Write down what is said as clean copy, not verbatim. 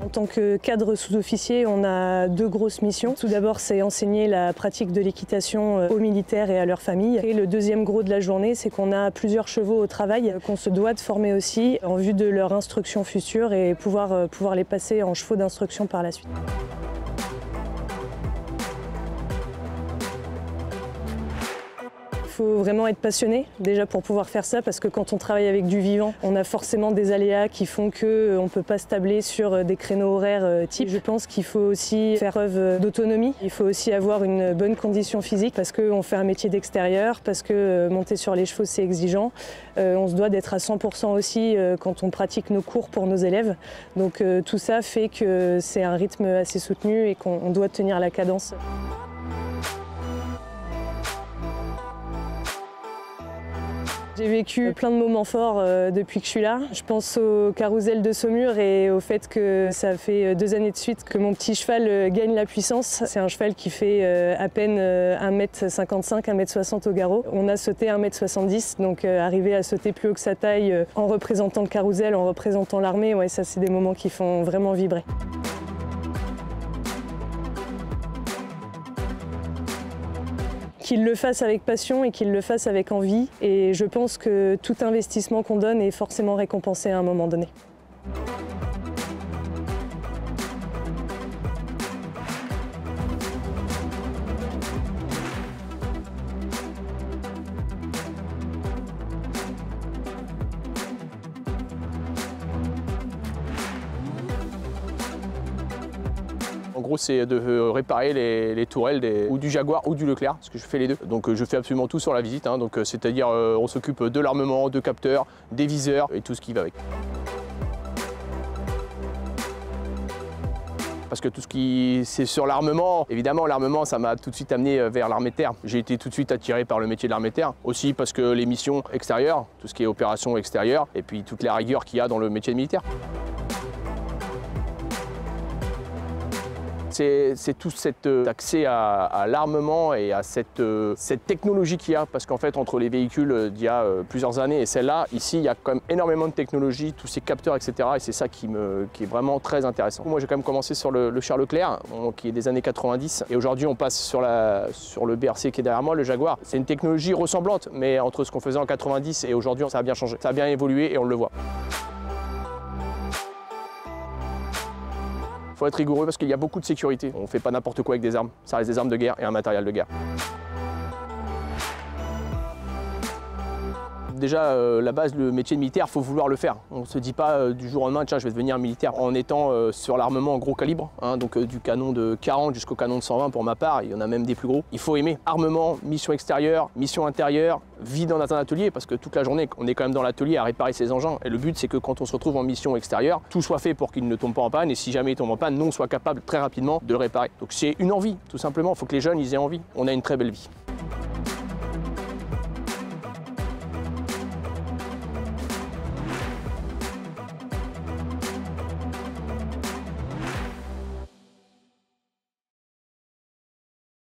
En tant que cadre sous-officier, on a deux grosses missions. Tout d'abord, c'est enseigner la pratique de l'équitation aux militaires et à leurs familles. Et le deuxième gros de la journée, c'est qu'on a plusieurs chevaux au travail qu'on se doit de former aussi en vue de leur instruction future et pouvoir les passer en chevaux d'instruction par la suite. Il faut vraiment être passionné déjà pour pouvoir faire ça, parce que quand on travaille avec du vivant, on a forcément des aléas qui font qu'on ne peut pas se tabler sur des créneaux horaires type. Je pense qu'il faut aussi faire preuve d'autonomie. Il faut aussi avoir une bonne condition physique parce qu'on fait un métier d'extérieur, parce que monter sur les chevaux c'est exigeant. On se doit d'être à 100% aussi quand on pratique nos cours pour nos élèves. Donc tout ça fait que c'est un rythme assez soutenu et qu'on doit tenir la cadence. J'ai vécu plein de moments forts depuis que je suis là. Je pense au carrousel de Saumur et au fait que ça fait 2 années de suite que mon petit cheval gagne la puissance. C'est un cheval qui fait à peine 1m55, 1m60 au garrot. On a sauté 1m70, donc arriver à sauter plus haut que sa taille en représentant le carrousel, en représentant l'armée, ouais, ça c'est des moments qui font vraiment vibrer. Qu'ils le fassent avec passion et qu'ils le fassent avec envie. Et je pense que tout investissement qu'on donne est forcément récompensé à un moment donné. En gros, c'est de réparer les tourelles ou du Jaguar ou du Leclerc, parce que je fais les deux. Donc je fais absolument tout sur la visite, hein. Donc c'est-à-dire on s'occupe de l'armement, de capteurs, des viseurs et tout ce qui va avec. Parce que tout ce qui c'est sur l'armement, évidemment l'armement ça m'a tout de suite amené vers l'armée de terre. J'ai été tout de suite attiré par le métier de l'armée de terre. Aussi parce que les missions extérieures, tout ce qui est opération extérieure, et puis toutes les rigueurs qu'il y a dans le métier de militaire. C'est tout cet accès à l'armement et à cette technologie qu'il y a, parce qu'en fait entre les véhicules d'il y a plusieurs années et celle-là, ici il y a quand même énormément de technologie, tous ces capteurs, etc. Et c'est ça qui est vraiment très intéressant. Moi j'ai quand même commencé sur le Charles Leclerc, qui est des années 90, et aujourd'hui on passe sur le BRC qui est derrière moi, le Jaguar. C'est une technologie ressemblante, mais entre ce qu'on faisait en 90 et aujourd'hui ça a bien changé, ça a bien évolué et on le voit. Il faut être rigoureux parce qu'il y a beaucoup de sécurité. On ne fait pas n'importe quoi avec des armes. Ça reste des armes de guerre et un matériel de guerre. Déjà, la base, le métier de militaire, il faut vouloir le faire. On ne se dit pas du jour au lendemain, tiens, je vais devenir militaire. En étant sur l'armement en gros calibre, hein, donc du canon de 40 jusqu'au canon de 120 pour ma part, il y en a même des plus gros. Il faut aimer armement, mission extérieure, mission intérieure, vie dans un atelier, parce que toute la journée, on est quand même dans l'atelier à réparer ces engins. Et le but, c'est que quand on se retrouve en mission extérieure, tout soit fait pour qu'il ne tombe pas en panne. Et si jamais il tombe en panne, nous, on soit capable très rapidement de le réparer. Donc c'est une envie, tout simplement. Il faut que les jeunes, ils aient envie. On a une très belle vie.